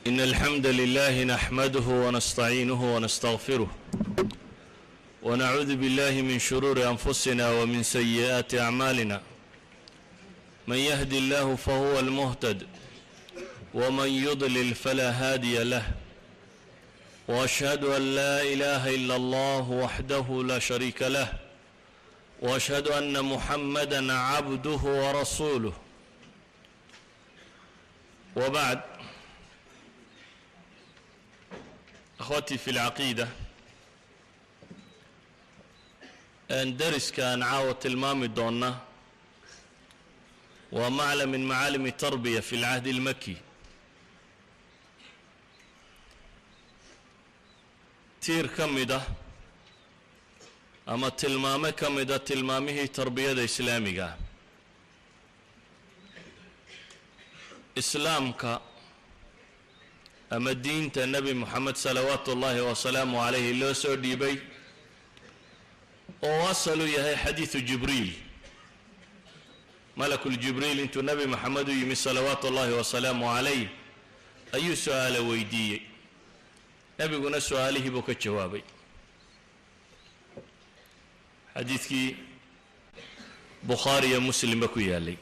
إن الحمد لله نحمده ونستعينه ونستغفره ونعوذ بالله من شرور أنفسنا ومن سيئات أعمالنا. من يهد الله فهو المهتد ومن يضلل فلا هادي له، وأشهد أن لا إله إلا الله وحده لا شريك له، وأشهد أن محمدًا عبده ورسوله. وبعد، أخوتي في العقيدة، أن درس كان عاوة المام الدونة ومعلم من معالم التربية في العهد المكي. تير كمدة أما تلمامة كمدة تلمامه تربية إسلامية. إسلامك أما الدين النبي محمد صلوات الله وسلامه عليه اللي سو ديبي ووصلوا يهي حديث جبريل، ملك الجبريل انتو النبي محمد يمي صلوات الله وسلامه عليه أي سؤال ويدي نبي قلنا سؤاله بك الجوابي. حديثك بخاري مسلم بكو يالي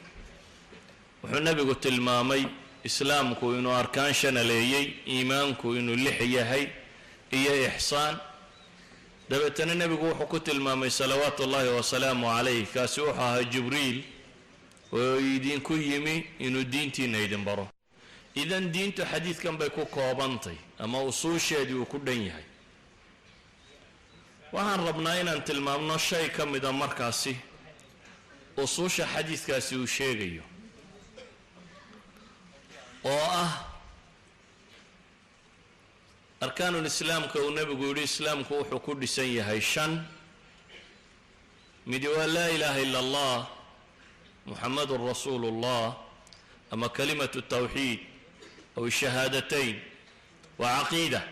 وحو النبي قلت المامي إسلامكو إنو أركان شناليي، إيمانكو إنو لحيهي إيا إحسان. دبتنا النبي قوحو كنت المامي صلوات الله وسلامه عليه كاسوحها جبريل ويدين كو يمي إنو دينتي نيدن برو. إذن دينتو حديث كان بيكو كوبانتي أما أصول شادي وكدن يهي وهان ربناين أنت المامنا الشيء كم إذا مركاسي أصول حديث كاسي وشيغيو أركان الإسلام كونبي يقول الإسلام كوحو كل سنة هيشان مدوى لا إله إلا الله محمد رسول الله، أما كلمة التوحيد أو الشهادتين وعقيدة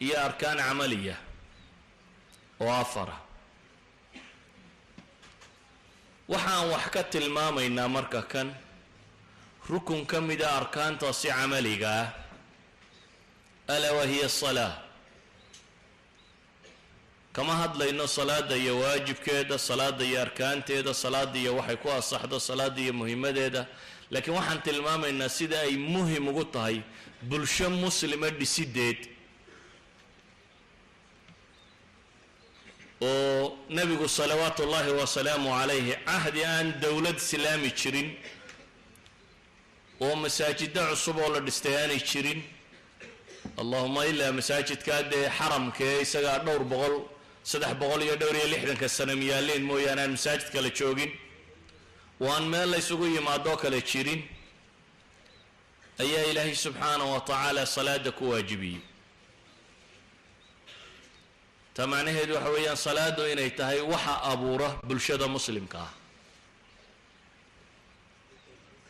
هي أركان عملية وافرة. وحان وحكت الماما إنا مركا كان ركن كم إذا أركان تصي عملية ألا وهي الصلاة. كما هاد لأنه الصلاة دي واجب كده، الصلاة دي أركان تيدا، الصلاة دي وحيكوها الصحدة، الصلاة دي مهمة ديدا. لكن وحن تلمام إن سيدا أي مهم قطعي بلشم مسلمة دي سيديد ونبي صلوات الله وسلامه عليه عهد أن دولة سلامي تشرين ومساجد عصبة ولا دستياني تشرين، اللهم إلا مساجد كاد حرم كي سجى دور بغل صدح بغل يدوري لحدا كالسنة ميالين مويانا المساجد كلا تشوجين وأن ما لا يسوي ما دوك لا تشيرين. أي إلهي سبحانه وتعالى صلاتك واجبي تمعنى هدو حويا صلاة إن يتهي وحا أبوره بالشدة مسلم كاه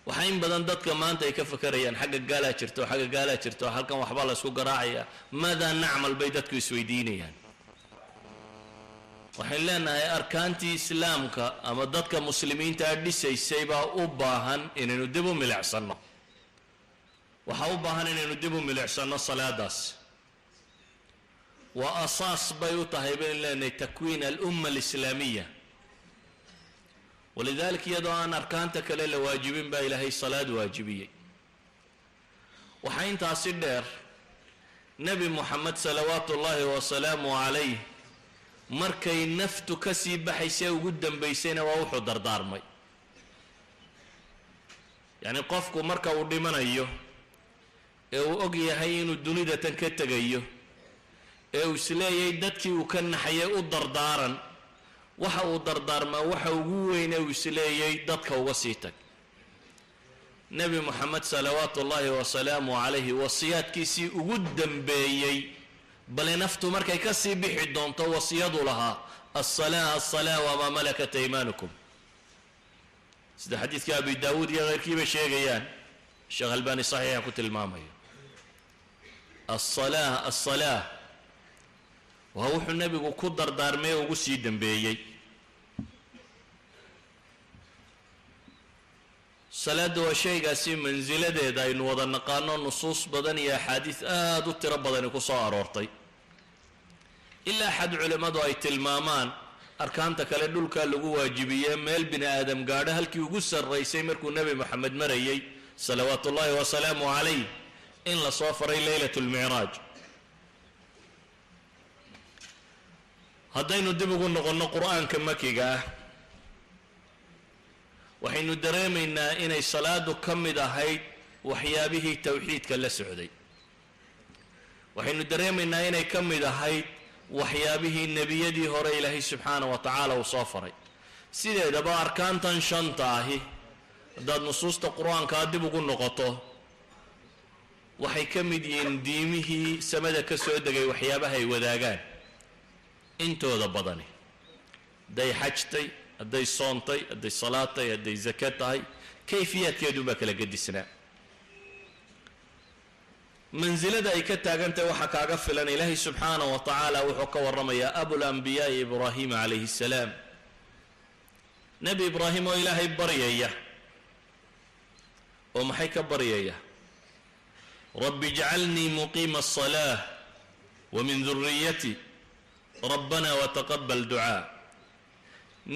وحين بدن دتك ما أنت يكفكريان حق قالها شرتو حق قالها شرتو حلقا وحبالة سوق راعية ماذا نعمل بيدتك يسويديني يعني. وحين لنا أركانتي إسلامك أما دتك مسلمين تعدي سيبا أباهن إن ندبو ملعصنا وحاوباهن إن ندبو ملعصنا الصلاة داس وأساس بيوتها يبين لنا تكوين الأمة الإسلامية. ولذلك يدعو أن أركانتك ليلة واجبين بإلهي الصلاة واجبية. وحين تصدر نبي محمد صلوات الله وسلامه عليه مركي نفت كسي بحيسي وقدم بيسينا ووحو دردار مي يعني قفكو مركا ودي من أيوه او أقيا هين الدنيا تنكتك أيوه او سلاي دتكي وكان حياء دردارا waxa uu dardaarmaa waxa ugu weyn ee isleeyay dadka uga siitay. nabi muhammad salawaatullaahi wa salaamu alayhi wasiyadkiisii ugu dambeeyay bal naftu markay ka sii bixi doonto wasiyadu lahaa as-salaa wa ma malakat aymanukum. sida xadiiska abi daawud iyo qeyrkiiba sheegayaan sheekh albani saxiix ku tilmaamayo as-salaa وهو النبي قدر دارمي وقسي دنبيي salaadu waa shaygaasi mansiladeeda aynu wada naqaano nusuus badan iyo axaadiis aad u tiro badani ku soo aroortay ilaa xad culimmadu ay tilmaamaan arkaanta kale dhulka lagu waajibiyey meel bini aadam gaadho halkii ugu sarraysay markuu nebi moxamed marayay salawaatu ullaahi wasalaamu calayh in la soo faray leylat lmicraaj haddaynu dib ugu noqonno qur-aanka makiga ah waxaynu dareemaynaa inay salaadu ka mid ahayd waxyaabihii tawxiidka la socday waxaynu dareemaynaa inay ka mid ahayd waxyaabihii nebiyadii hore ilaahay subxaanahu wa tacaala uu soo faray sideedaba arkaantan shanta ahi haddaad nusuusta qur-aankaa dib ugu noqoto waxay ka mid yihiin diimihii samada ka soo degay waxyaabaha ay wadaagaan intooda badani hadday xajtay hadday soontay hadday salaatay hadday zaka tahay kayfiyaadkeedunbaa kala gedisnaa mansilada ay ka taagantahay waxaa kaaga filan ilaahay subxaanahu wa tacaala wuxuu ka warramayaa abulambiyaai ibraahima calayhi salaam nebi ibraahim oo ilaahay baryaya oo maxay ka baryaya rabbi ijcalnii muqiima aلصalaah wa min duriyati rabbana wataqabal ducaa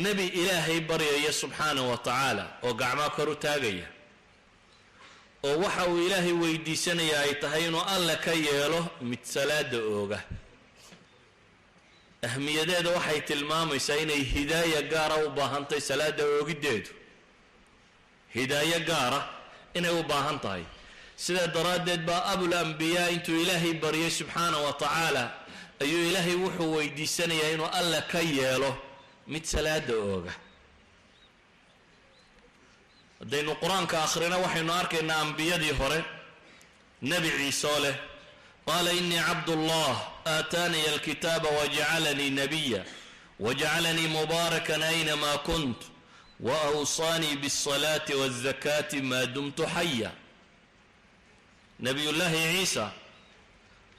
nebi ilaahay baryaya subxaanahu wa tacaala oo gacmaa kor u taagaya oo waxa uu ilaahay weydiisanaya ay tahay inuu alle ka yeelo mid salaada ooga ahmiyadeeda waxay tilmaamaysaa inay hidaaya gaara u baahantahay salaada oogiddeedu hidaayo gaara inay u baahan tahay sidaa daraaddeed baa abulambiyaa intuu ilaahay baryay subxaanahu wa tacaala ayuu ilaahay wuxuu weydiisanayaa inuu alle ka yeelo mid salaada ooga haddaynu qur-aanka akhrina waxaynu arkaynaa ambiyadii hore nebi ciise oo leh qaala inii cabdullah aataaniya alkitaaba wajacalanii nabiya wajacalanii mubaarakan aynamaa kunt waawsaanii biاlsalaati waاzakaati maa dumtu xaya nebiyullaahi ciisa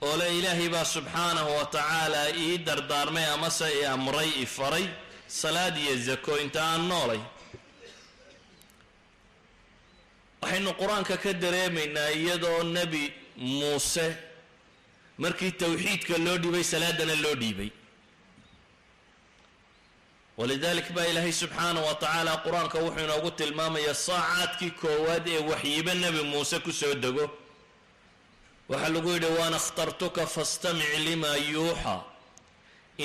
oo le ilaahay baa subxaanahu wa tacaala ii dardaarmay amase i amray i faray salaad iyo zako inta aan noolay waxaynu qur-aanka ka dareemaynaa iyadoo nebi muuse markii tawxiidka loo dhiibay salaadana loo dhiibay walidalik baa ilaahay subxaanahu wa tacaala qur-aanka wuxuu inoogu tilmaamayaa saacaadkii koowaad ee waxyiba nebi muuse ku soo dego waxaa lagu yidhi waana اkhtartuka faاstamic lima yuuxى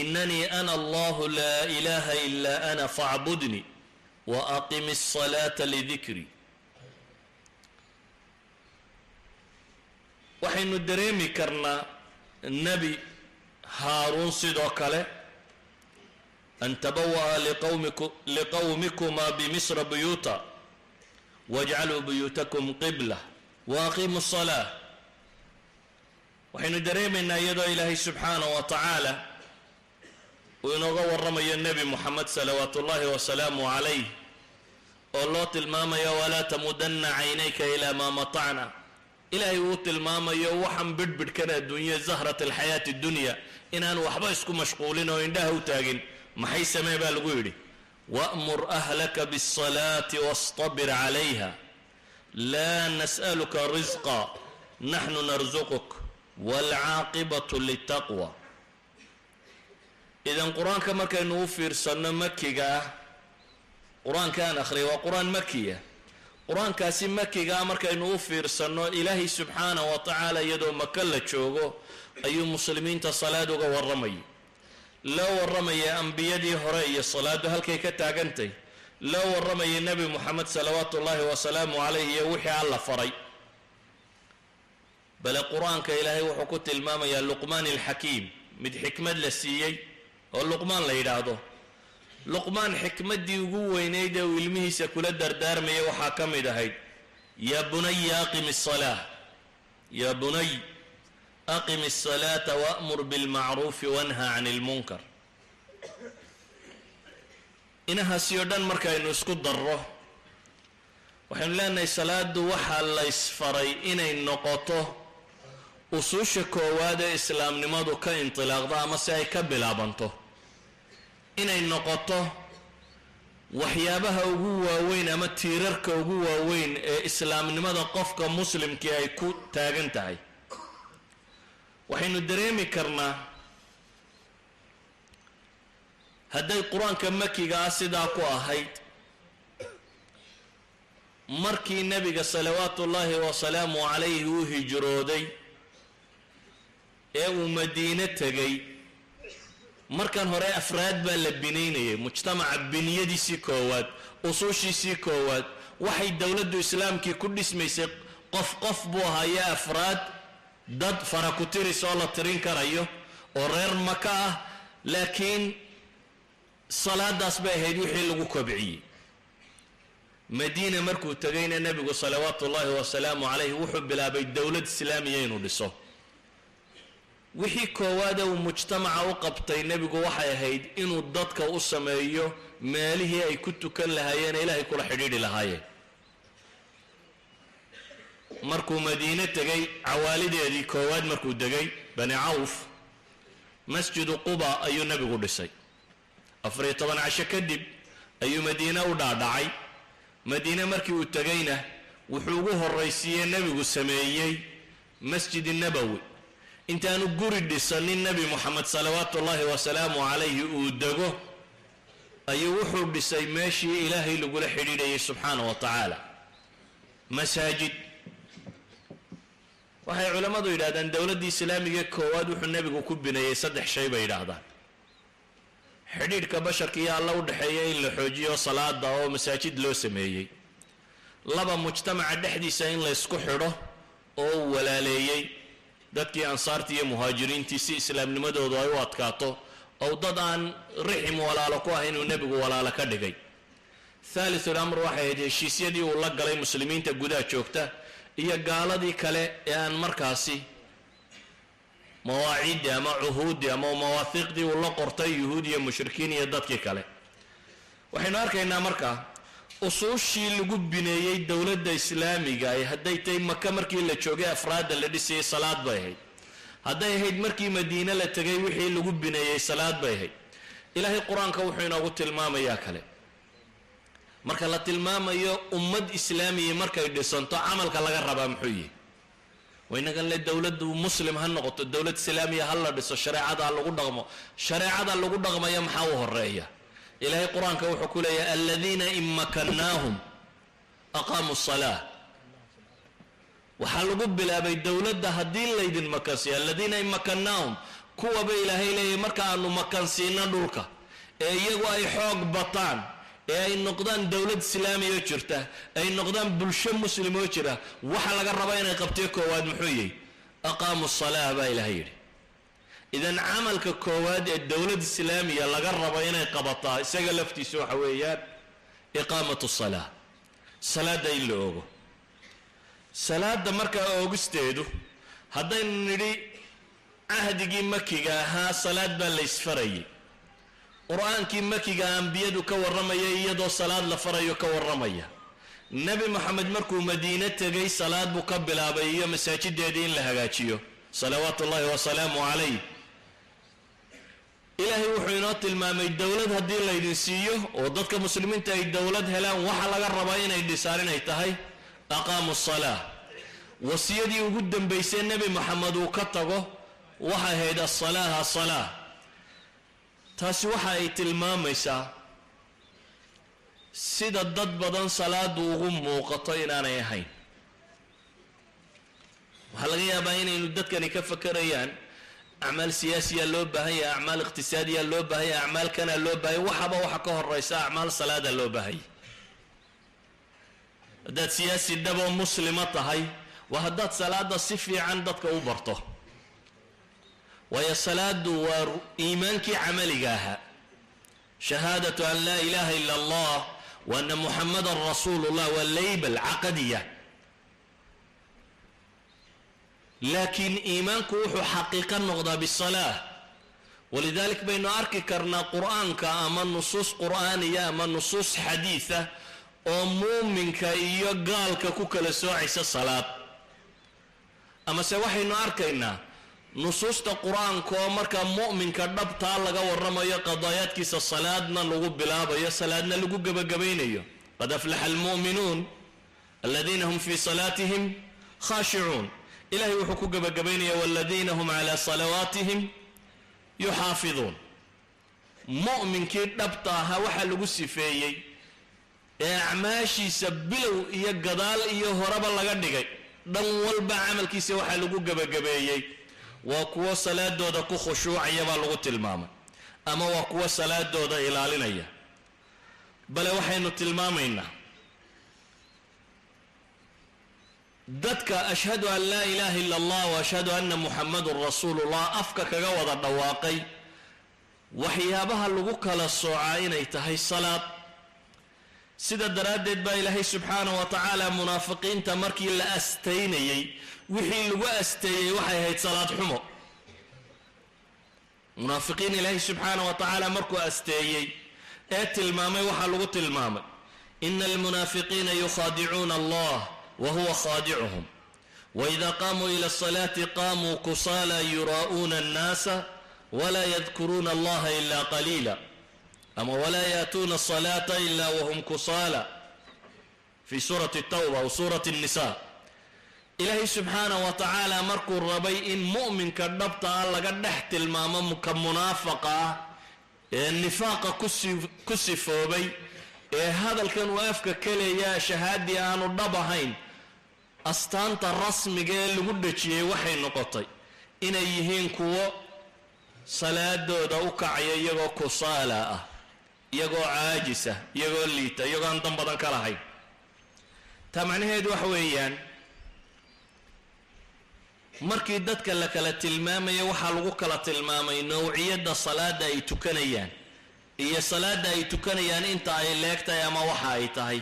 inanii ana allahu laa ilaha ila ana faacbudnii waaqim الصalaaةa lidikri waxaynu dareemi karnaa nebi haaruun sidoo kale an tabawa'a liqowmikuma bimisra buyuuta wajcaluu buyuutakum qibla waaqimu الصalaaة waxaynu dareemaynaa iyadoo ilaahay subxaanahu wa tacaala uu inooga warramayo nebi moxamed salawaatu ullaahi wasalaamu calayh oo loo tilmaamayo walaa tamudanna caynayka ilaa maa matacna ilaahay uu tilmaamayo waxaan bidhbidhkan adduunye zahrat alxayaati dunya inaan waxba isku mashquulin oo indhaha u taagin maxay samee baa lagu yidhi wa'mur ahlaka biاlsalaati wastabir calayha laa nas'aluka risqa naxnu narsuquk waalcaaqibatu litaqwa idan qur-aanka markaynu u fiirsanno makiga ah qur-aanka aan akhriyay waa qur-aan makiya qur-aankaasi makiga ah markaynu u fiirsanno ilaahay subxaanahu wa tacaala iyadoo maka la joogo ayuu muslimiinta salaad uga warramayay loo warramaya ambiyadii hore iyo salaadu halkay ka taagantay loo warramaya nebi moxamed salawaatu ullaahi wasalaamu calayh iyo wixii alla faray bale qur-aanka ilaahay wuxuu ku tilmaamayaa luqmaan alxakiim mid xikmad la siiyey oo luqmaan la yidhaahdo luqmaan xikmaddii ugu weynayd ee uu ilmihiisa kula dardaarmaya waxaa ka mid ahayd yaa bunaya aqim الصalaaة yaa bunay aqim الصalaaةa wa'mur biاlmacruufi wanha can اlmunkar inahaasi oo dhan markaynu isku darro waxaynu leenahay salaadu waxaa la ysfaray inay noqoto usuusha koowaad ee islaamnimadu ka intilaaqdo ama si ay ka bilaabanto inay noqoto waxyaabaha ugu waaweyn ama tiirarka ugu waaweyn ee islaamnimada qofka muslimkii ay ku taagan tahay. waxaynu dareemi karnaa hadday qur-aanka makiga ah sidaa ku ahayd, markii nebiga salawaatu ullaahi wasalaamu calayhi uu hijrooday ee uu madiine tegay, markan hore afraad baa la binaynayay. mujtamaca biniyadiisii koowaad, usuushiisii koowaad, waxay dowladdu islaamkii ku dhismaysay qof qof buu ahaaye afraad, dad fara ku tiris oo la tirin karayo oo reer maka ah, laakiin salaadaas bay ahayd wixii lagu kobciyey. madiina markuu tegayna nebigu salawaatu ullaahi wasalaamu calayhi wuxuu bilaabay dowlad islaamiya inuu dhiso. wixii koowaada uu mujtamaca u qabtay nebigu waxay ahayd inuu dadka u sameeyo meelihii ay ku tukan lahaayeen ee ilaahay kula xidhiidhi lahaayeen. markuu madiine tegay, cawaalideedii koowaad markuu degay bani cawf, masjidu quba ayuu nebigu dhisay. 14 casho kadib ayuu madiine u dhaadhacay. madiine markii uu tegayna wuxuu ugu horraysiiyey nebigu sameeyey masjid nabowi. intaanu guri dhisanin nebi moxamed salawaatu ullaahi wasalaamu calayhi uu dego ayuu wuxuu dhisay meeshii ilaahay lagula xidhiidhayay subxaana wa tacaala, masaajid. waxay culammadu yidhahdaan dowladdii islaamiga koowaad wuxuu nebigu ku bineeyey 3 shay bay yidhaahdaan. xidhiidhka basharka iyo alla u dhexeeya in la xoojiyo salaada oo masaajid loo sameeyey. 2, mujtamaca dhexdiisa in la isku xidho oo uu walaaleeyey dadkii ansaartii iyo muhaajiriintii si islaamnimadoodu ay u adkaato oo dad aan rixim walaalo ku ahayn inuu nebigu walaalo ka dhigay. 3 amr waxay ahayd heshiisyadii uu la galay muslimiinta gudaha joogta iyo gaaladii kale ee aan markaasi mawaaciidii ama cuhuuddii ama mawaahiiqdii uu la qortay yuhuud iyo mushrikiin iyo dadkii kale. waxaynu arkaynaa markaa usuushii lagu bineeyey dowladda islaamiga ay hadday tahay maka markii la joogay afraadda la dhisayay salaad bay ahayd, hadday ahayd markii madiine la tegay wixii lagu bineeyey salaad bay ahayd. ilaahay qur-aanka wuxuu inoogu tilmaamayaa kale, marka la tilmaamayo ummad islaamiya markay dhisanto camalka laga rabaa muxuu yihi. waynagan le dowladdu muslim ha noqoto, dowlad islaamiya ha la dhiso, shareecada lagu dhaqmo. shareecada lagu dhaqmaya maxaa u horeeya? ilaahay qur-aanka wuxuu ku leeyahay aladiina in makannaahum aqaamuu salaa. waxaa lagu bilaabay dowladda haddii laydin makansiiyo, aladiina in makannaahum, kuwaba ilaahay leeyahay marka aanu makansiino dhulka ee iyagu ay xoog bataan, ee ay noqdaan dowlad islaamiya oo jirta, ay noqdaan bulsho muslim oo jira, waxa laga rabaa inay qabtee koowaad muxuu yahay? aqaamu salaa baa ilaahay yidhi. idan camalka koowaad ee dowlad islaamiya laga rabo inay qabataa isaga laftiisa waxa weeyaan iqaamatu salaa, salaada in la oogo. salaada markaa oogisteedu, haddaynu nidhi cahdigii makiga ahaa salaad baa la isfarayay, qur-aankii makiga ambiyadu ka warramaya iyadoo salaad la farayo ka warramaya. nebi moxamed markuu madiine tegay salaad buu ka bilaabay iyo masaajideedii in la hagaajiyo salawaatu ullaahi wasalaamu calayh. ilaahay wuxuu inoo tilmaamay dowlad haddii laydin siiyo oo dadka muslimiinta ay dowlad helaan, waxa laga rabaa inay dhisaan inay tahay aqaamu salaa. wasiyadii ugu dambaysay nebi moxamed uu ka tago waxay ahayd asalaa asalaa. taasi waxa ay tilmaamaysaa sida dad badan salaadu ugu muuqato inaanay ahayn. waxaa laga yaabaa inaynu dadkani ka fakarayaan acmaal siyaasiya loo baahan yahay, acmaal iqtisaadiya loo baahan yahay, acmaal kana loo baahan yahay, waxaba waxa ka horeysa acmaal salaada loo baahan yahay. haddaad siyaasi dhaboo muslima tahay waa haddaad salaada si fiican dadka u barto, waayo salaadu waa iimaankii camaliga ahaa, shahaadatu an laa ilaaha ila allah wa anna muxamadan rasuulullah waa laybal caqadiya. laakiin iimaanku wuxuu xaqiiqo noqdaa bisalaa. walidalik baynu arki karnaa qur-aanka ama nusuus qur'aaniya ama nusuus xadiida oo muuminka iyo gaalka ku kala soocaysa salaad. amase waxaynu arkaynaa nusuusta qur-aanka oo markaa mu'minka dhabtaa laga warramayo qadaayaadkiisa salaadna lagu bilaabayo salaadna lagu gebagabaynayo qad aflaxa almu'minuun aladiina hum fii salaatihim khaashicuun ilahay wuxuu ku gebagabaynaya waladiina hum calaa salawaatihim yuxaafiduun mu'minkii dhabta ahaa waxaa lagu sifeeyey ee acmaashiisa bilow iyo gadaal iyo horeba laga dhigay dhan walba camalkiisa waxaa lagu gebagabeeyey waa kuwo salaadooda ku khushuucaya baa lagu tilmaamay ama waa kuwo salaadooda ilaalinaya bale waxaynu tilmaamaynaa dadka ashhadu an laa ilaaha illa allah wa ashhadu anna muxammadun rasuulullah afka kaga wada dhawaaqay waxyaabaha lagu kala soocaa inay tahay salaad sida daraaddeed baa ilaahay subxaanahu wa tacaala munaafiqiinta markii la astaynayey wixii lagu asteeyey waxay ahayd salaad xumo munaafiqiin ilaahay subxaanahu wa tacaala markuu asteeyey ee tilmaamay waxaa lagu tilmaamay ina almunaafiqiina yukhaadicuuna allah wa huwa khaadicuhum waida qaamuu ila asalaati qaamuu kusaala yuraa'uuna annaasa walaa yadkuruuna allaha ila qaliila ama walaa yaatuuna asalaata ila wahum kusaala fi suurati tawba aw suurati nisa ilaahay subxaanahu wa tacaala markuu rabay in mu'minka dhabta ah laga dhex tilmaamo ka munaafaqa ah ee nifaaqa ku sifoobay ee hadalkan uu afka ka leeyaa shahaadii aanu dhab ahayn astaanta rasmiga ee lagu dhejiyey waxay noqotay inay yihiin kuwo salaadooda u kacaya iyagoo kusaala ah iyagoo caajisa iyagoo liita iyagoo aan dan badan ka lahayn taa macnaheedu waxa weeyaan markii dadka la kala tilmaamaya waxaa lagu kala tilmaamay nawciyadda salaada ay tukanayaan iyo salaada ay tukanayaan inta ay leegtahay ama waxa ay tahay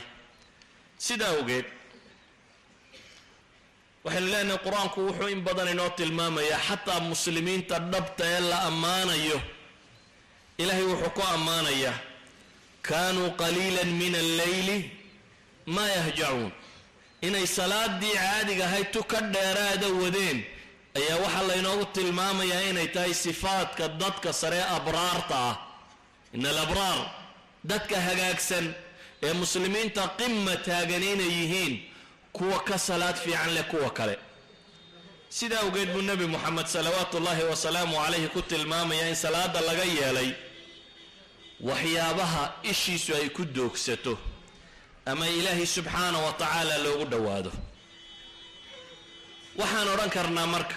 sidaa awgeed waxaynu leenahay qur-aanku wuxuu in badan inoo tilmaamayaa xataa muslimiinta dhabta ee la ammaanayo ilaahay wuxuu ku ammaanayaa kaanuu qaliilan min alleyli maa yahjacuun inay salaadii caadiga ahayd tu ka dheeraada wadeen ayaa waxaa laynoogu tilmaamayaa inay tahay sifaadka dadka sare abraarta ah ina alabraar dadka hagaagsan ee muslimiinta qima taagan inay yihiin kuwa ka salaad fiican leh kuwa kale sidaa awgeed buu nebi moxamed salawaatu ullaahi wasalaamu calayhi ku tilmaamaya in salaada laga yeelay waxyaabaha ishiisu ay ku doogsato ama ilaahay subxaanahu wa tacaala loogu dhowaado waxaan odhan karnaa marka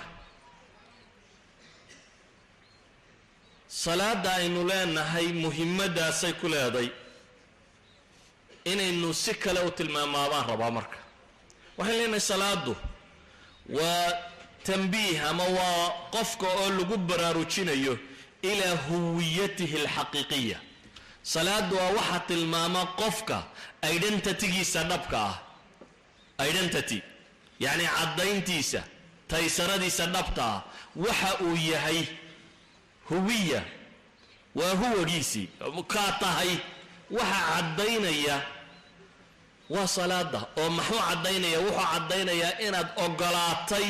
salaada aynu leenahay muhimmadaasay ku leeday inaynu si kale u tilmaamaabaan rabaa marka waxaan leenahay salaadu waa tanbiih ama waa qofka oo lagu baraarujinayo ilaa huwiyatihi alxaqiiqiya salaadu waa waxa tilmaama qofka identitygiisa dhabka ah identity yacni caddayntiisa taysaradiisa dhabta ah waxa uu yahay huwiya waa huwagiisii kaa tahay waxa caddaynaya waa salaada oo maxuu caddaynaya wuxuu caddaynayaa inaad ogolaatay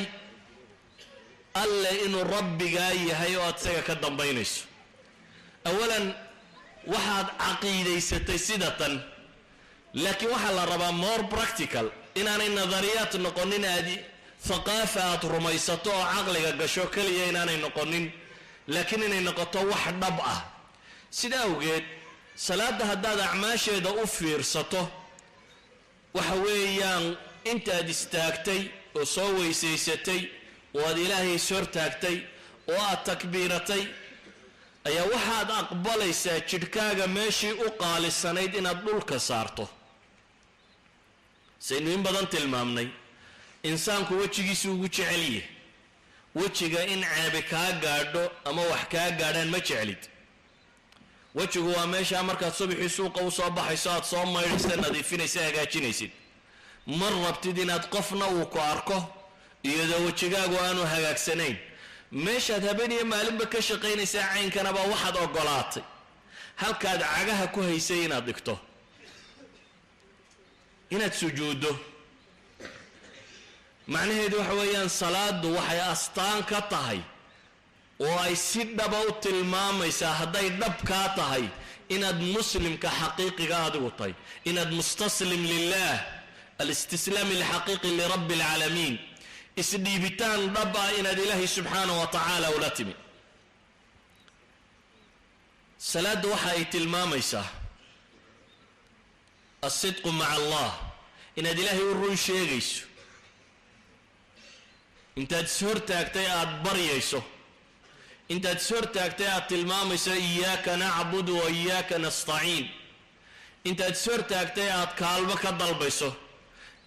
alle inuu rabbigaa yahay oo aad isaga ka dambaynayso awalan waxaad caqiidaysatay sidatan laakiin waxaa la rabaa more practical inaanay nadariyaad noqonin aad thaqaafa aad rumaysato oo caqliga gasho keliya inaanay noqonin laakiin inay noqoto wax dhab ah sidaa awgeed salaada haddaad acmaasheeda u fiirsato waxa weeyaan intaad istaagtay oo soo weysaysatay oo aad ilaahay is hortaagtay oo aad takbiiratay ayaa waxaad aqbalaysaa jidhkaaga meeshii u qaalisanayd inaad dhulka saarto saynu in badan tilmaamnay insaanku wejigiisu ugu jecelyahay wejiga in ceebi kaa gaadho ama wax kaa gaadhaan ma jeclid wejigu waa meeshaa markaad subaxii suuqa u soo baxayso aad soo maydhaysa nadiifinaysa hagaajinaysid mar rabtid inaad qofna uu ku arko iyadoo wejigaagu aanu hagaagsanayn meeshaad habeen iyo maalinba ka shaqaynaysaa caynkanaba waxaad ogolaatay halkaad cagaha ku haysay inaad dhigto inaad sujuuddo macnaheedu waxa weeyaan salaadu waxay astaan ka tahay oo ay si dhaba u tilmaamaysaa hadday dhab kaa tahay inaad muslimka xaqiiqiga adigu tahay, inaad mustaslim lilah, alistislaam alxaqiiqi lirabbi alcaalamiin, isdhiibitaan dhab ah inaad ilaahay subxaanahu wa tacaala ula timi. salaadda waxa ay tilmaamaysaa alsidqu maca allah, inaad ilaahay u run sheegayso, intaad is hortaagtay aad baryayso, intaad is hortaagtay aad tilmaamayso iyaaka nacbudu wa iyaaka nastaciin, intaad is hortaagtay aad kaalmo ka dalbayso,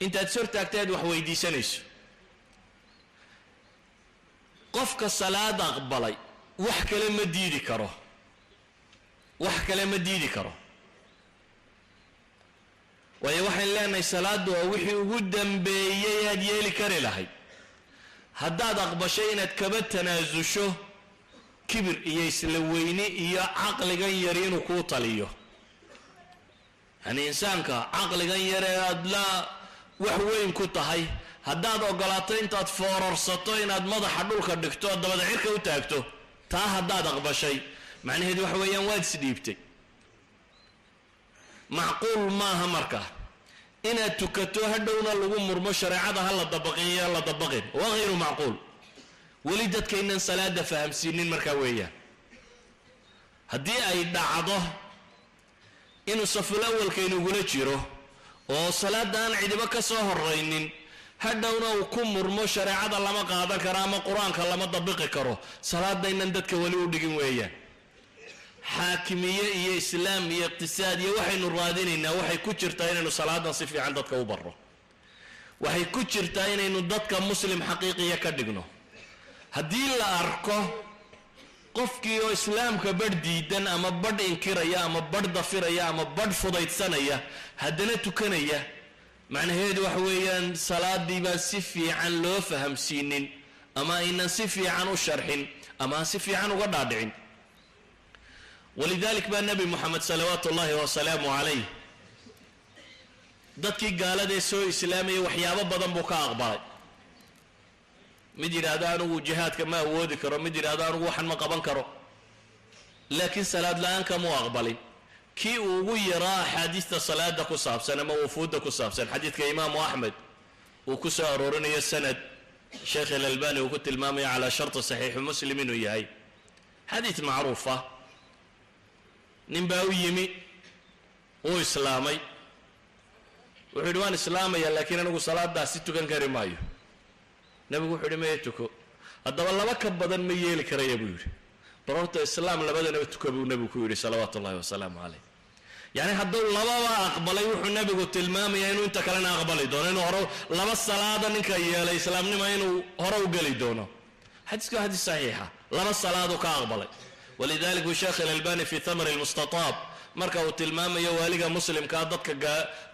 intaad is hortaagtay aad wax weydiisanayso. qofka salaad aqbalay wax kale ma diidi karo, wax kale ma diidi karo, waayo waxaan leenahay salaaddu waa wixii ugu dambeeyey aad yeeli kari lahayd. haddaad aqbashay inaad kaba tanaasusho kibir iyo isla weyni iyo caqligan yar inuu kuu taliyo, yani insaanka caqligan yar ee aad la wax weyn ku tahay, haddaad ogolaato intaad foorarsato inaad madaxa dhulka dhigto dabada cirka u taagto, taa haddaad aqbashay macnaheedu waxa weeyaan waad isdhiibtay. macquul maaha marka inaad tukato hadhowna lagu murmo shareecada ha la dabaqiyo la dabaqin, waa hayru macquul. weli dadkaynan salaada fahamsiinin markaa weeyaan. haddii ay dhacdo inuu saful awalkaynugula jiro oo salaada aan cidiba ka soo horaynin, hadhowna uu ku murmo shareecada lama qaadan karo ama qur-aanka lama dabiqi karo, salaadaynan dadka weli u dhigin weeyaan. xaakimiye iyo islaam iyo iqtisaad iyo waxaynu raadinaynaa waxay ku jirtaa inaynu salaadan si fiican dadka u barro, waxay ku jirtaa inaynu dadka muslim xaqiiqiya ka dhigno. haddii la arko qofkii oo islaamka badh diidan ama badh inkiraya ama badh dafiraya ama badh fudaydsanaya haddana tukanaya, macnaheedu waxa weeyaan salaadii baan si fiican loo fahamsiinin, ama aynan si fiican u sharxin, ama aan si fiican uga dhaadhicin. walidalik baa nebi moxamed salawaatu ullaahi wasalaamu calayh dadkii gaaladee soo islaamaya waxyaabo badan buu ka aqbalay. mid yidhaahdo anugu jihaadka ma awoodi karo, mid yidhaahdo anugu waxan ma qaban karo, laakiin salaad la-aan kamuu aqbalin. kii uu ugu yaraa axaadiista salaada ku saabsan ama wufuudda ku saabsan, xadiidka imaamu axmed uu ku soo aroorinayo sanad sheekh alalbani uu ku tilmaamaya calaa sharti saxiixi muslim inuu yahay xadiid macruufa. nin baa u yimi, uu islaamay, wuxuu yidhi waan islaamaya laakiin anigu salaadaasi tukan kari maayo. nebigu wuxuu yidhi maya tuko. haddaba laba ka badan ma yeeli karaya buu yidhi. bal horta islaam labadanaba tuka buu nebigu ku yidhi salawaatu ullahi wasalaamu calayh. yacni hadduu lababa aqbalay wuxuu nebigu tilmaamayaa inuu inta kalena aqbali doono, inuu hore laba salaada ninka yeelay islaamnima inuu hore u geli doono. xadiisku waa xadiis saxiixa, laba salaaduu ka aqbalay. walidalik buu sheekh alalbani fi thamri lmustataab marka uu tilmaamayo waaliga muslimkaa dadka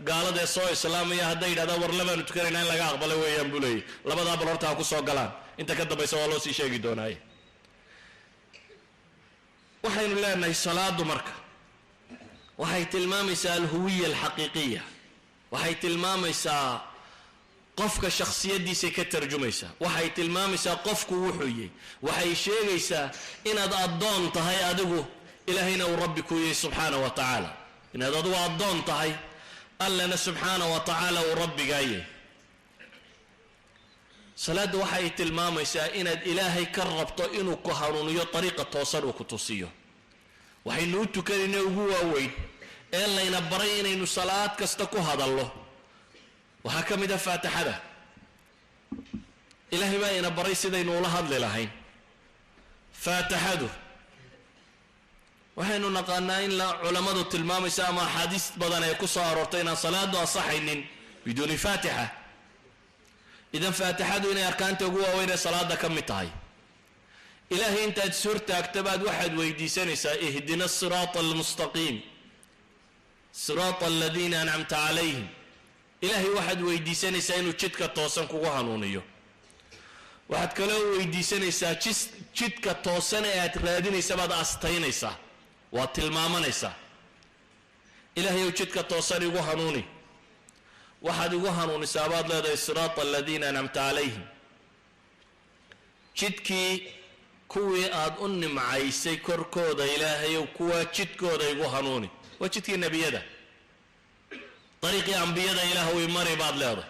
gaalada ee soo islaamaya hadday yidhahdaan war labaanu tukanayna in laga aqbalay weeyaan buu leeyay. labadaa bal horta ha ku soo galaan, inta ka dambaysa waa loo sii sheegi doonaaye. waxaynu leenahay salaadu marka waxay tilmaamaysaa alhuwiya alxaqiiqiya, waxay tilmaamaysaa qofka shakhsiyadiisay ka tarjumaysaa, waxay tilmaamaysaa qofku wuxuu yahay, waxay sheegaysaa inaad addoon tahay adigu, ilaahayna uu rabbi ku yahay subxaana wa tacaala, inaad adigu addoon tahay, allana subxaana wa tacaala uu rabbigaa yahay. salaadda waxay tilmaamaysaa inaad ilaahay ka rabto inuu ku hanuuniyo dariiqa toosan uu ku tusiyo. waxaynu u tukanayna ugu waaweyn ee layna baray inaynu salaad kasta ku hadallo waxaa ka mid ah faatixada. ilaahay baa ina baray sidaynu ula hadli lahayn. faatixadu waxaynu naqaanaa in culammadu tilmaamaysa ama axaadiis badan ee ku soo aroortay inaan salaadu ansaxaynin biduuni faatixa. idan faatixadu inay arkaanta ugu waaweyn ee salaada ka mid tahay. ilaahay intaad is hortaagta baad waxaad weydiisanaysaa ihdina asiraata almustaqiim siraata aladiina ancamta calayhim. ilaahay waxaad weydiisanaysaa inuu jidka toosan kugu hanuuniyo. waxaad kaloo weydiisanaysaa jidka toosan ee aad raadinaysa baad astaynaysaa, waad tilmaamanaysaa. ilaahayow jidka toosan igu hanuuni, waxaad igu hanuunisaa baad leedahay siraata aladiina ancamta calayhim, jidkii kuwii aad u nimcaysay korkooda ilaahayow kuwaa jidkooda igu hanuuni waa jidkii nebiyada dariiqii ambiyada ilaahow mari baad leedahay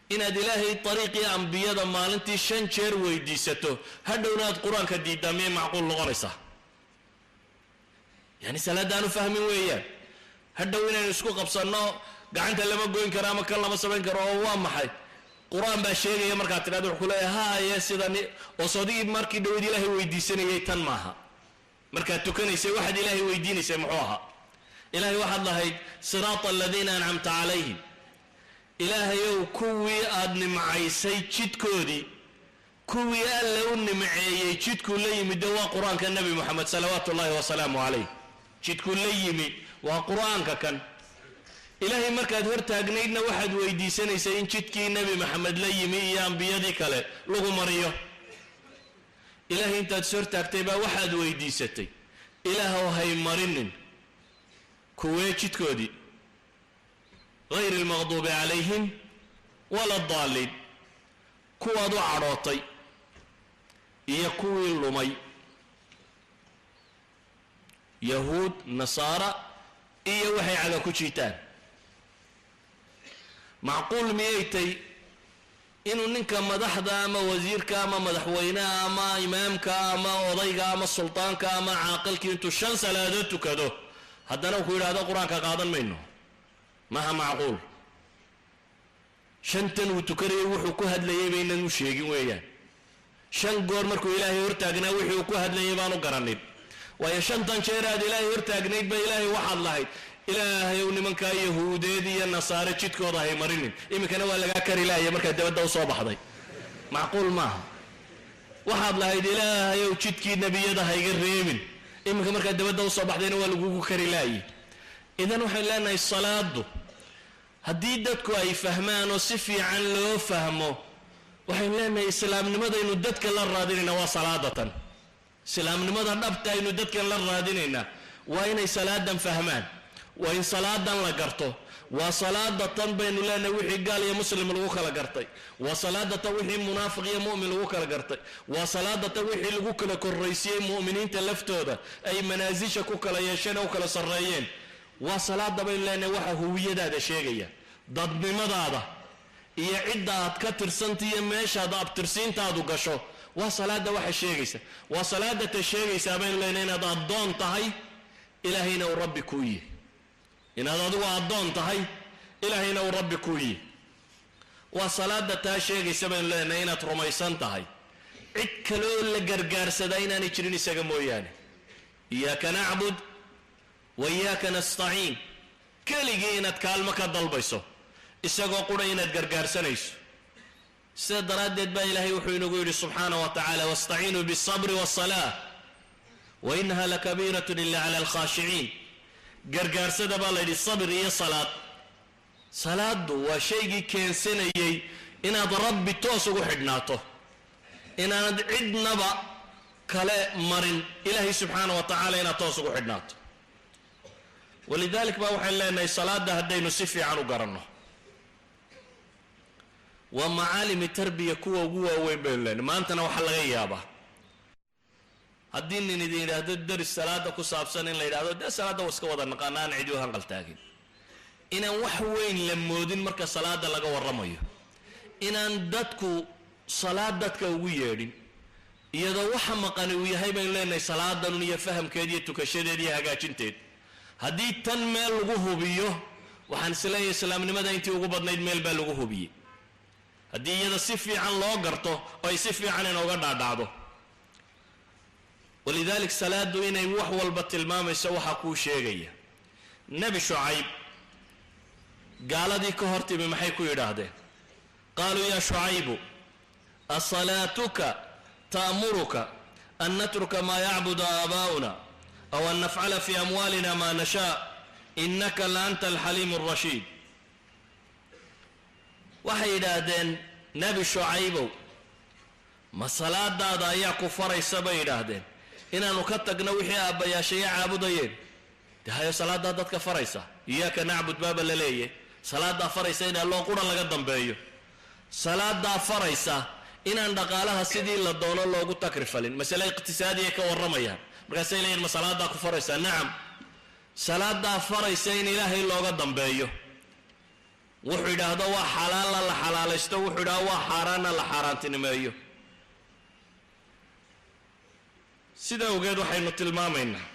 inaad ilaahay dariiqii ambiyada maalintii 5 jeer weydiisato hadhowna aad qur-aanka diidaa miyay macquul noqonaysaa yani salaadaanu fahmin weeyaan hadhow inaynu isku qabsanno gacanta lama goyn karo ama kan lama samayn karo oo waa maxay qur-aan baa sheegaya markaad tidhahdo wuxuu ku leeyahay haye sidani oo sodigii markii dhaweyd ilaahay weydiisanayay tan maaha markaad tukanaysay waxaad ilaahay weydiinaysay muxuu ahaa ilaahay waxaad lahayd siraata aladiina ancamta calayhim ilaahayow kuwii aad nimcaysay jidkoodii kuwii alla u nimceeyey jidkuu la yimid waa qur-aanka nebi moxamed salawaatu ullaahi wasalaamu calayh jidkuu la yimid waa qur-aanka kan ilaahay markaad hortaagnaydna waxaad weydiisanaysay in jidkii nebi maxamed la yimi iyo ambiyadii kale lagu mariyo ilaahay intaad is hortaagtay baa waxaad weydiisatay ilaahow hay marinin kuwee jidkoodii غayr اlmaqduubi calayhim wala daaliin kuwaad u cadhootay iyo kuwii lumay yahuud nasaara iyo waxay caga ku jiitaan macquul miyay tay inuu ninka madaxda ama wasiirka ama madaxweynaha ama imaamka ama odayga ama sultaanka ama caaqilkii intuu 5 salaadood tukado haddana ku yidhaahdo qur-aanka qaadan mayno maha macquul 5tan uu tukanayay wuxuu ku hadlayay baynan u sheegin weeyaan 5 goor markuu ilaahay hortaagnaa wixii uu ku hadlayay baan u garanin waayo 5tan jeer aad ilaahay hortaagnayd ba ilaahay waxaad lahayd ilaahay uu nimankaa yahuudeed iyo nasaare jidkooda hay marinin iminkana waa lagaa kari laaya markaa dabadda u soo baxday macquul maaha waxaad lahayd ilaahay uu jidkii nebiyada hayga reebin iminka markaa dabadda u soo baxdayna waa lagugu kari laayay idan waxaan leenahay salaadu haddii dadku ay fahmaan oo si fiican loo fahmo waxaan leenahay islaamnimadaynu dadka la raadinayna waa salaadatan islaamnimada dhabta aynu dadkan la raadinayna waa inay salaadan fahmaan waa in salaadan la garto waa salaadatan baynu leenahay wixii gaal iyo muslim lagu kala gartay waa salaadatan wixii munaafiq iyo mu'min lagu kala gartay waa salaadatan wixii lagu kala korreysiyey mu'miniinta laftooda ay manaasisha ku kala yeesheen oo kala sarreeyeen waa salaada baynu leenahay waxa huwiyadaada sheegaya dadnimadaada iyo cidda aad ka tirsantiyo meeshaad abtirsiintaadu gasho waa salaada waxa sheegaysa waa salaada ta sheegaysa baynu leenahay inaad addoon tahay ilaahayna uu rabbi kuu yihi inaad adigu addoon tahay ilaahayna uu rabbi kuu yihi waa salaada taa sheegaysa baynu leenahay inaad rumaysan tahay cid kaloo la gargaarsadaa inaanay jirin isaga mooyaane iyaaka nacbud wa iyaaka nastaciin keligii inaad kaalmo ka dalbayso isagoo qura inaad gargaarsanayso sida daraaddeed baa ilaahay wuxuu inagu yidhi subxaanahu wa tacaala wastaciinuu biالصabri waالصalaaة wa inaha lakabiiratun ila cala alkhaashiciin gargaarsada baa la yidhi sabir iyo salaad salaadu waa shaygii keensanayey inaad rabbi toos ugu xidhnaato inaanad cidnaba kale marin ilaahay subxaanahu wa tacaala inaad toos ugu xidhnaato walidalik baa waxaan leenahay salaada haddaynu si fiican u garanno waa macaalimi tarbiya kuwa ugu waaweyn baynu leenahay maantana waxaa laga yaabaa haddii nin idin yidhaahdo daris salaada ku saabsan in la yidhahdo dee salaada waa iska wada naqaana aan cidi u hanqaltaagin inaan wax weyn la moodin marka salaada laga warramayo inaan dadku salaad dadka ugu yeedhin iyadoo waxa maqani uu yahay baynu leenahay salaadanun iyo fahamkeed iyo tukashadeed iyo hagaajinteed haddii tan meel lagu hubiyo waxaan isleeyahay islaamnimada intii ugu badnayd meel baa lagu hubiyey haddii iyada si fiican loo garto oo ay si fiican inooga dhaadhacdo walidalik salaadu inay wax walba tilmaamayso waxaa kuu sheegaya nebi shucayb gaaladii ka hor timi maxay ku yidhaahdeen qaaluu yaa shucaybu asalaatuka ta'muruka an natruka maa yacbudu aabaa'una aw an nafcala fi amwaalina maa nashaa innaka la anta alxaliimu alrashiid waxay yidhaahdeen nebi shucaybow ma salaadaada ayaa ku faraysa bay yidhaahdeen inaanu ka tagno wixii aabbayaashaya caabudayeen de hayo salaadaa dadka faraysa iyaaka nacbud baaba la leeyahy salaadaa faraysa in alloo qura laga dambeeyo salaadaa faraysa inaan dhaqaalaha sidii la doono loogu takrifalin masale iqtisaadiya ka warramayaan markaasay leeyihin ma salaadaa ku faraysaa nacam salaadaa faraysa in ilaahay looga dambeeyo wuxuu yidhaahdo waa xalaalla la xalaalaysto wuxuu yidhahdo waa xaaraanna la xaaraantinimeeyo sida awgeed waxaynu tilmaamaynaa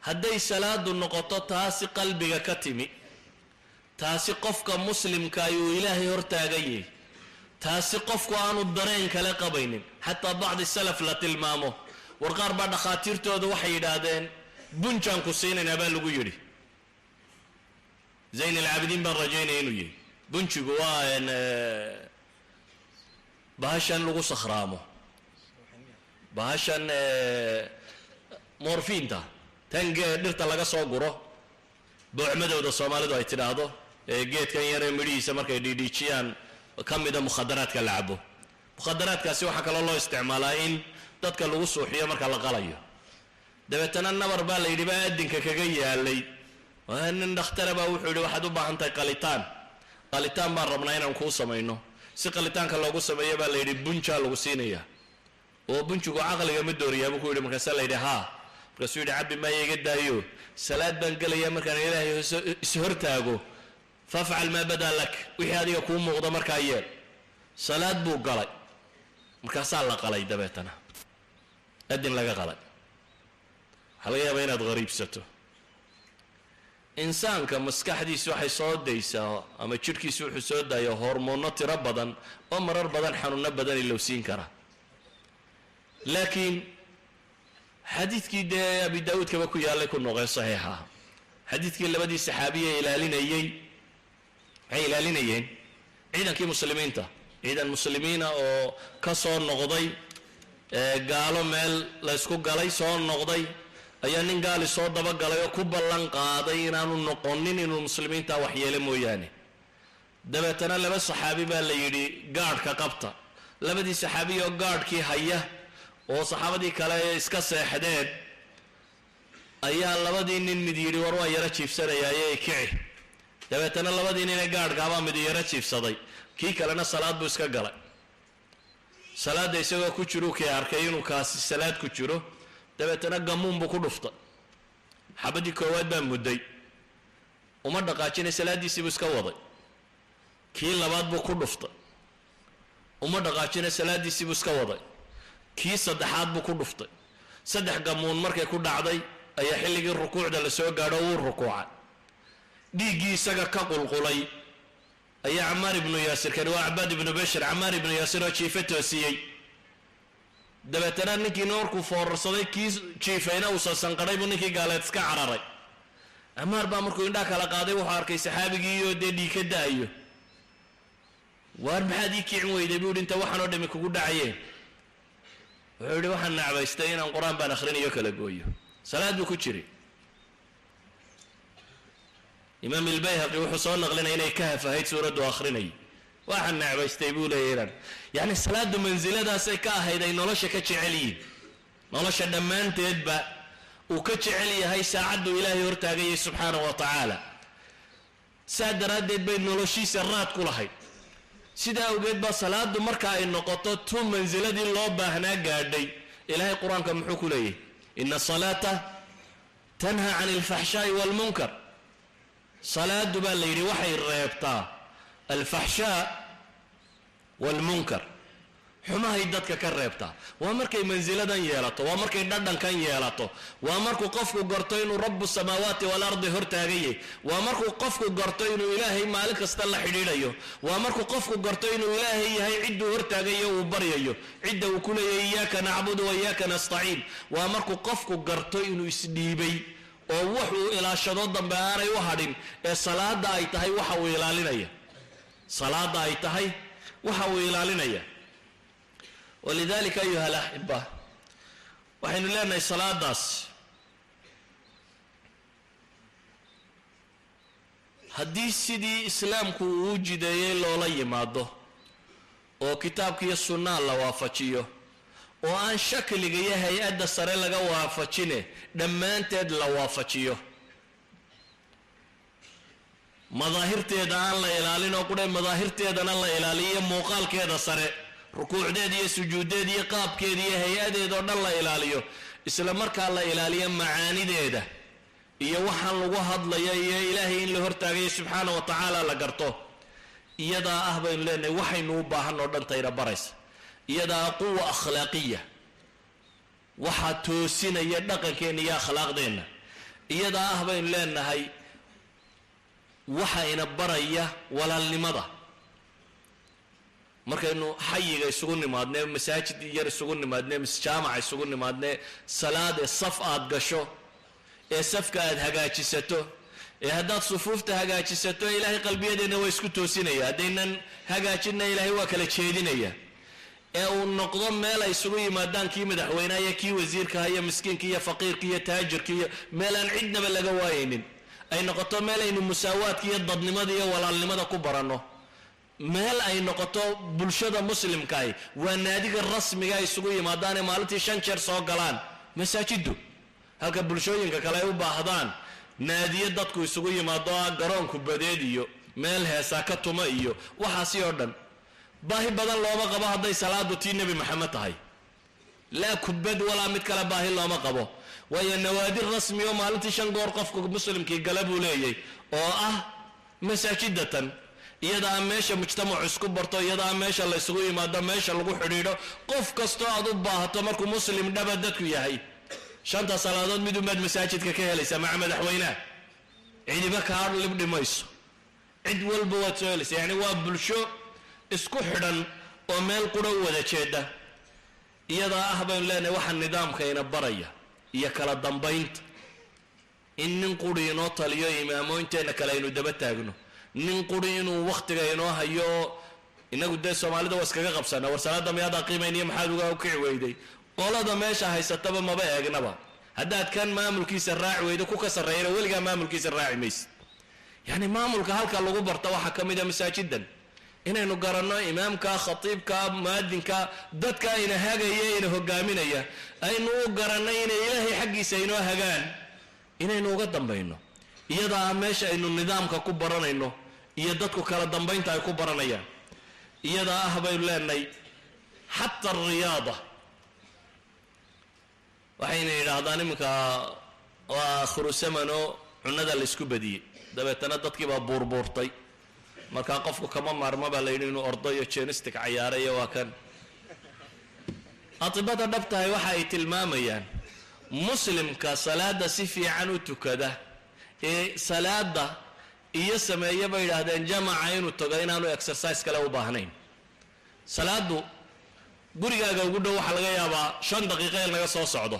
hadday salaadu noqoto taasi qalbiga ka timi taasi qofka muslimka ayuu ilaahay hortaagan yahay taasi qofku aanu dareen kale qabaynin xataa bacdi salaf la tilmaamo war qaar baa dhakhaatiirtooda waxay yidhaahdeen bunjaan ku siinaynaa baa lagu yidhi zayn alcaabidiin baan rajaynaya inuu yahay bunjigu waa bahashan lagu sakhraamo bahashan morfiinta tan dhirta laga soo guro boocmadooda soomaalidu ay tidhaahdo geedkan yaree midhihiisa markay dhiidhiijiyaan ka mida mukhadaraadka la cabo mukhadaraadkaasi waxaa kaloo loo isticmaalaa in dadka lagu suuxiyo marka la qalayo dabeetana nabar baa la yidhi baa adinka kaga yaalay nin dhakhtara baa wuxuu yidhi waxaad u baahan tahay qalitaan baan rabnaa inaan kuu samayno si qalitaanka loogu sameeyo baa la yidhi bunjaa lagu siinayaa oo bunjigu caqliga ma dooriyaa buu ku yidhi markaasaa la yidhi haa markaasuu yidhi cabbi maaya iga daayo salaad baan gelayaa markaan ilaahay ishortaago fafcal maa badaa lak wixii adiga kuu muuqda markaa yeel salaad buu galay markaasaa la qalay dabeetana adin laga qalay waxaa laga yaabaa inaad hariibsato insaanka maskaxdiisu waxay soo daysaa ama jidhkiisu wuxuu soo daayo hormoonno tiro badan oo marar badan xanuuno badan ilowsiin kara laakiin xadiidkii dee abi daawuudkaba ku yaallay ku noqee saxiixa xadiidkii labadii saxaabiye ilaalinayey waxay ilaalinayeen ciidankii muslimiinta ciidan muslimiina oo ka soo noqday gaalo meel la ysku galay soo noqday ayaa nin gaali soo dabagalay oo ku ballan qaaday inaanu noqonin inuu muslimiinta waxyeele mooyaane dabeetana laba saxaabi baa la yidhi gaadhka qabta labadii saxaabi oo gaadhkii haya oo saxaabadii kale iska seexdeen ayaa labadii nin mid yidhi war waa yaro jiibsanayaaye kici dabeetana labadii nin ee gaadhkaabaa mid yaro jiibsaday kii kalena salaad buu iska galay salaadda isagoo ku jiru kii arkay inuu kaasi salaad ku jiro dabeetana gamuun buu ku dhuftay xabadii koowaad baa mudday uma dhaqaajinay salaaddiisii buu iska waday kii labaad buu ku dhuftay uma dhaqaajinay salaaddiisii buu iska waday kii saddexaad buu ku dhuftay saddex gamuun markay ku dhacday ayaa xilligii rukuucda la soo gaadho wuu rukuucay dhiiggii isaga ka qulqulay ayaa camaar ibnu yaasir kani waa cabaad ibnu bashir camaar ibnu yaasir oo jiife toosiyey dabeetana ninkiina markuu foorarsaday kii jiifayna uu sasanqadhay buu ninkii gaaleed iska cararay camaar baa markuu indhaa kala qaaday wuxuu arkay saxaabigiioo dee dhiig ka da-ayo waar maxaad ii kicin weyday buu yidhi inta waxaan oo dhami kugu dhacayeen wuxuu yidhi waxaan nacbaystay inaan qur-aan baan akhrinayo kala gooyo salaad buu ku jiray imaam ilbayhaqi wuxuu soo naqlinaya inay kahaf ahayd suuraddu akhrinay waxaan nacbaystay buu leeyahy inaan yacni salaaddu mansiladaasay ka ahayd ay nolosha ka jecel yihiin nolosha dhammaanteedba uu ka jecel yahay saacadduu ilaahay hortaagayay subxaanahu wa tacaala saa daraaddeed bay noloshiisa raad ku lahayd sidaa awgeed baa salaadu marka ay noqoto tu mansiladii loo baahnaa gaadhay ilaahay qur-aanka muxuu ku leeyahy ina asalaata tanha can alfaxshaa'i waalmunkar salaadu baa la yidhi waxay reebtaa alfaxshaa waalmunkar xumahay dadka ka reebtaa waa markay mansiladan yeelato waa markay dhadhankan yeelato waa markuu qofku garto inuu rabu samaawaati waalardi hortaagayay waa markuu qofku garto inuu ilaahay maalin kasta la xidhiidhayo waa markuu qofku garto inuu ilaahay yahay cidduu hortaagayo uu baryayo cidda uu ku leeyahay iyaaka nacbudu wa iyaaka nastaciin waa markuu qofku garto inuu isdhiibay oo wuxuu ilaashado dambe aanay u hadhin ee salaada ay tahay waxa uu ilaalinaya salaada ay tahay waxa uu ilaalinaya walidalika ayuha alaxiba waxaynu leenahay salaadaas haddii sidii islaamku uu jideeyey loola yimaado oo kitaabkiiyo sunnaa la waafajiyo oo aan shakliga iyo hay-adda sare laga waafajine dhammaanteed la waafajiyo madaahirteeda aan la ilaalin oo qudhe madaahirteedana la ilaaliyo muuqaalkeeda sare rukuucdeeda iyo sujuudeeda iyo qaabkeeda iyo hay-adeeda oo dhan la ilaaliyo isla markaa la ilaaliyo macaanideeda iyo waxaan lagu hadlaya iyo ilaahay in la hortaagayo subxaana wa tacaala la garto iyadaa ah baynu leenahay waxaynu u baahan oo dhan tayna baraysa iyadaa quwa akhlaaqiya waxaa toosinaya dhaqankeenna iyo akhlaaqdeenna iyadaa ah baynu leenahay waxayna baraya walaalnimada markaynu xayiga isugu nimaadnee masaajid yar isugu nimaadnee jaamaca isugu nimaadnee salaade saf aad gasho ee safka aad hagaajisato ee haddaad sufuufta hagaajisato ilaahay qalbiyadeena waa isku toosinaya haddaynan hagaajinna ilaahay waa kala jeedinaya ee uu noqdo meel ay isugu yimaadaan kii madaxweynaha iyo kii wasiirkaha iyo miskiinka iyo faqiirka iyo taajirka iyo meel aan cidnaba laga waayaynin ay noqoto meel aynu musaawaadka iyo dadnimada iyo walaalnimada ku baranno meel ay noqoto bulshada muslimkaahi waa naadiga rasmiga ay isugu yimaadaanee maalintii 5 jeer soo galaan masaajidu halka bulshooyinka kale ay u baahdaan naadiyo dadku isugu yimaado garoonku badeed iyo meel heesa ka tuma iyo waxaasi oo dhan baahi badan looma qabo hadday salaadu tii nabi maxamed tahay laa kubad walaa mid kale baahi looma qabo waayo nawaadir rasmi oo maalintii 5 goor qofku muslimkii gala buu leeyahay oo ah masaajidatan iyadaa meesha mujtamacu isku barto iyadaa meesha la isugu yimaado meesha lagu xidhiidho qof kastoo aad u baahato markuu muslim dhaba dadku yahay 5 salaadood mid umaad masaajidka ka helaysa maca madaxweynaha cidiba kaa libdhi mayso cid walba waad soo helaysa yani waa bulsho isku xidhan oo meel qura u wada jeeda iyadaa ah baynu leenahay waxa nidaamkayna baraya iyo kala dambaynta in nin quri inoo taliyo imaamooyinteena kale aynu daba taagno nin quri inuu waqtiga inoo hayo inagu dee soomaalida waa iskaga qabsana war salaada miyaada qiimayniyo maxaad uga kici weyday qolada meesha haysataba maba eegnaba haddaad kan maamulkiisa raaci weydo ku ka sarreeyana weligaa maamulkiisa raaci maysid yani maamulka halka lagu barta waxaa ka mid a masaajidan inaynu garanno imaamka khatiibka muadinka dadka ayna hagaya ayna hogaaminaya aynu u garanno inay ilaahay xaggiisa inoo hagaan inaynu uga dambayno iyadaa meesha aynu nidaamka ku baranayno iyo dadku kala dambaynta ay ku baranayaan iyadaa ah baynu leenahay xataa ariyaada waxayna yidhaahdaan iminka waa akhiru samano cunada la isku badiyey dabeetana dadkii baa buurbuurtay markaa qofku kama maarma baa la yidhi inuu ordo iyo jenistic cayaarayo waa kan atibada dhabtahay waxa ay tilmaamayaan muslimka salaada si fiican u tukada ee salaada iyo sameeya bay yidhaahdeen jamaca inuu tago inaanu exercise kale u baahnayn salaadu gurigaaga ugu dhow waxaa laga yaabaa 5 daqiiqo in laga soo socdo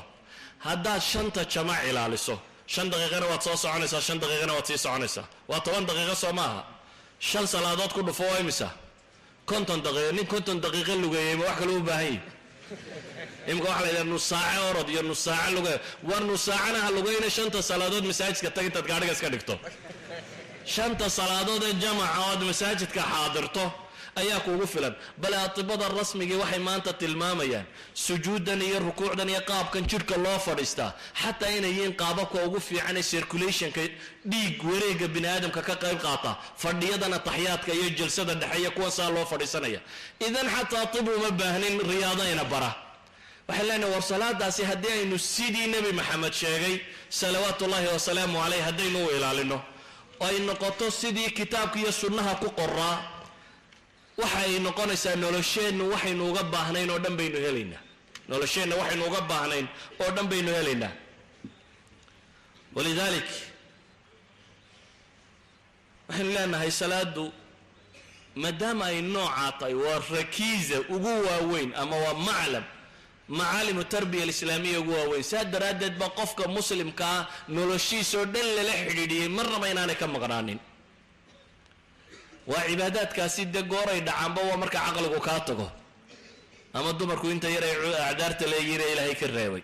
haddaad 5 jamac ilaaliso 5 daqiiqana waad soo soconaysaa 5 daqiiqana waad sii soconaysaa waa 10 daqiiqo soo maaha 5 salaadood ku dhufo waa imisa 50 daqiiqo nin 50 daqiiqo lugeeyay ma wax kale u baahan yahay imka waxa la yidhaha nus saaco orod iyo nus saaco luge war nus saacana ha lugeyna 5 salaadood masaajidka tag intaad gaadhiga iska dhigto 5 salaadood ee jamaca ood masaajidka xaadirto ayaa kuugu filan bal atibada rasmiga waxay maanta tilmaamayaan sujuudan iyo rukuucdan iyo qaabkan jirka loo fadhiistaa xataa inay yihiin qaababka ugu fiican ee circulationka dhiig wareega bini aadamka ka qayb qaata fadhiyadana taxiyaadka iyo jalsada dhexe kuwa saa loo fadhiisanaya idan xataa tibu ma baahnin riyaadayna bara waxay leenahay war salaadaasi haddii aynu sidii nebi maxamed sheegay salawaatullaahi wasalaamu caleyh haddaynu u ilaalino oo ay noqoto sidii kitaabka iyo sunnaha ku qoraa waxay noqonaysaa nolosheennu waxaynu uga baahnayn oo dhan baynu helaynaa nolosheenna waxaynu uga baahnayn oo dhan baynu helaynaa walidalik waxaynu leenahay salaadu maadaama ay noocaa tahay waa rakiiza ugu waaweyn ama waa maclam macaalimu tarbiya alislaamiya ugu waaweyn saa daraaddeed baa qofka muslimkaa noloshiisoo dhan lala xidhiidhiyey marnaba inaanay ka maqnaanin waa cibaadaadkaasi dee gooray dhacaanba waa marka caqligu kaa tago ama dumarku inta yar ay acdaarta leeyihiin ee ilaahay ka reebay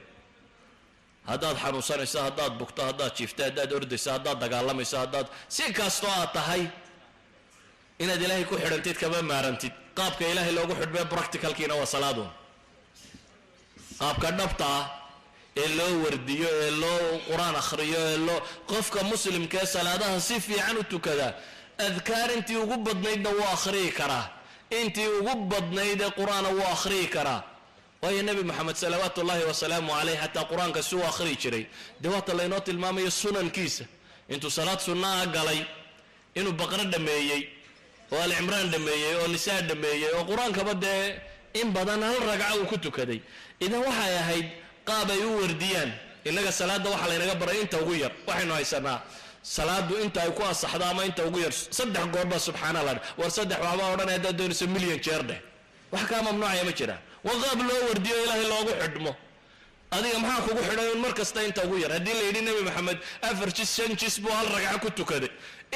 haddaad xanuunsanayso haddaad bugto haddaad jiifto haddaad ordayso haddaad dagaalamayso haddaad si kastoo aad tahay inaad ilaahay ku xidhantid kama maarantid qaabka ilaahay loogu xidhmee practicalkiina waa salaadun qaabka dhabta ah ee loo wardiyo ee loo qur-aan akhriyo ee loo qofka muslimka ee salaadaha si fiican u tukada adkaar intii ugu badnaydna wuu akhriyi karaa intii ugu badnayd ee qur-aana wuu akhriyi karaa waayo nebi moxamed salawaatu ullaahi wasalaamu caleyh xataa qur-aanka si uu akhriyi jiray dee waata laynoo tilmaamayo sunankiisa intuu salaad sunnaha galay inuu baqro dhameeyey oo alcimraan dhameeyey oo nisaa dhameeyey oo qur-aankaba dee in badan hal ragca uu ku tukaday idan waxay ahayd qaab ay u wardiyaan innaga salaadda waxaa laynaga baray inta ugu yar waxaynu haysanaa salaadu inta ay ku asaxdo ama inta ugu yar 3 goor baa subxaana allah war 3 waxba odhan haddaad doonayso milyan jeer dheh wax kaa mamnuucaya ma jiraan waa qaab loo wardiyo ilaahay loogu xidhmo adiga maxaa kugu xidhay mar kasta inta ugu yar haddii la yidhi nebi maxamed 4 jis 5 jis buu hal ragca ku tukaday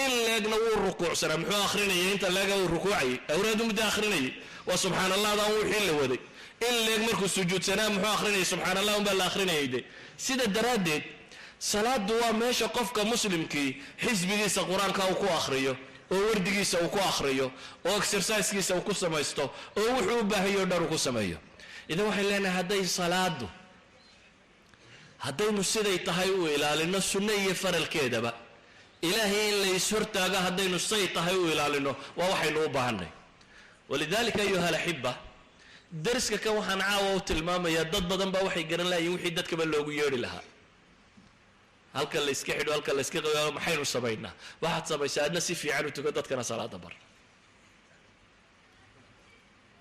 in leegna wuu rukuucsanaa muxuu akhrinayay inta leega uu rukuucayay awraadu muddo akhrinayay waa subxaana allah daan wixii la waday in leeg markuu sujuudsanaa muxuu akhrinayay subxaana allah unbaa la akhrinayay de sida daraaddeed salaadu waa meesha qofka muslimkii xisbigiisa qur-aanka uu ku akhriyo oo wardigiisa uu ku akhriyo oo exercisekiisa uu ku samaysto oo wuxuu u baahayo dhan uu ku sameeyo idan waxay leenahay hadday salaadu haddaynu siday tahay u ilaalino sunno iyo faralkeedaba ilaahay in la ishortaaga haddaynu say tahay u ilaalino waa waxaynu u baahanay walidaalika ayuha alaxiba dariska kan waxaan caawa u tilmaamayaa dad badan baa waxay garan lahayiin wixii dadkaba loogu yeedhi lahaa halka la iska xidho halka la iska qayo maxaynu samaynaa waxaad samaysaa adna si fiican u tuko dadkana salaada bar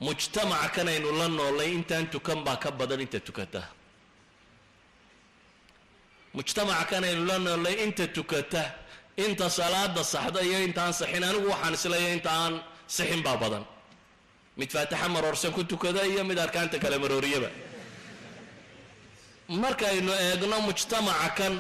mujtamaca kanaynu la noolnay intaan tukan baa ka badan inta tukata mujtamaca kanaynu la noolnay inta tukata inta salaada saxda iyo intaan saxin anigu waxaan isleeyahay inta aan saxin baa badan mid faataxa maroorsan ku tukada iyo mid arkaanta kale marooriyaba markaynu eegno mujtamaca kan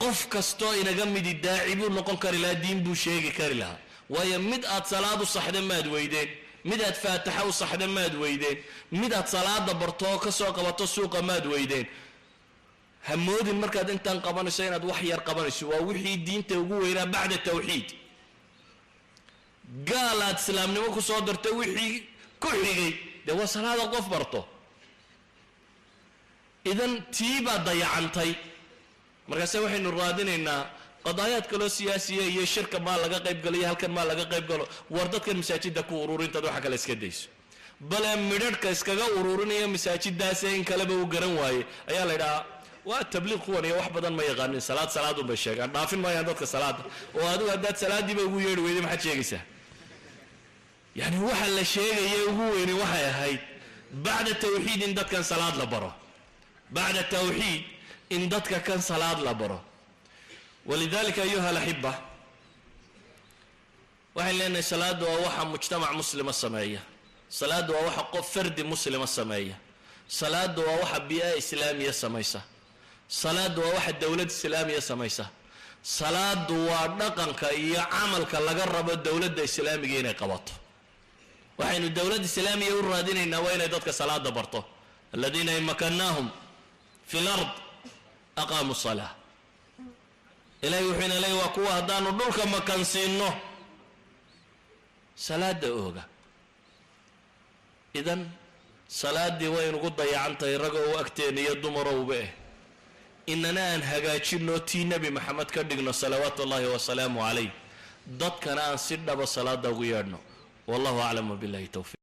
qof kastoo inaga midi daaci buu noqon kari lahaa diin buu sheegi kari lahaa waayo mid aad salaad u saxda maad weydeen mid aad faataxa u saxda maad weydeen mid aad salaada barto oo ka soo qabato suuqa maad weydeen hamoodin markaad intaan qabanayso inaad wax yar qabanayso waa wixii diinta ugu weynaa bacda tawxiid gaal aad islaamnimo ku soo dartay wixii ku xigay dee waa salaada qof barto idan tii baa dayacantay markaase waxaynu raadinaynaa qadaayaad kaloo siyaasiya iyo shirka maa laga qayb galo iyo halkan maa laga qayb galo war dadkan masaajidda ku ururintaad waxa kale iska dayso bale midharhka iskaga ururinaya masaajidaase in kaleba uu garan waaye ayaa la yidhahaa waa tabliiq kuwan iyo wax badan ma yaqaanin salaad unbay sheegaan dhaafin maayaan dadka salaada oo adigu haddaad salaadiiba ugu yeedhi weyday maxaad sheegaysaa yani waxa la sheegaya ugu weyni waxay ahayd bacda tawxiid in dadkan salaad la baro bacda tawxiid in dadka kan salaad la baro walidaalika ayuha alaxiba waxaan leenahay salaadu waa waxa mujtamac muslima sameeya salaadu waa waxa qof fardi muslima sameeya salaadu waa waxa bi'a islaamiya samaysa salaadu waa waxa dowlad islaamiya samaysa salaadu waa dhaqanka iyo camalka laga rabo dowladda islaamiga inay qabato waxaynu dowlad islaamiya u raadinaynaa waa inay dadka salaada barto aladiina in makannaahum fi lard aqaamu salaa ilaahay wuxuu ina leeyahy waa kuwa haddaanu dhulka makansiinno salaada ooga idan salaadii waynugu dayacantahay ragoo u agteena iyo dumarowba inana aan hagaajinno tii nebi maxamed ka dhigno salawaatu ullaahi wasalaamu calayh dadkana aan si dhaba salaada ugu yeedhno wallahu aclam wabillahi towfiiq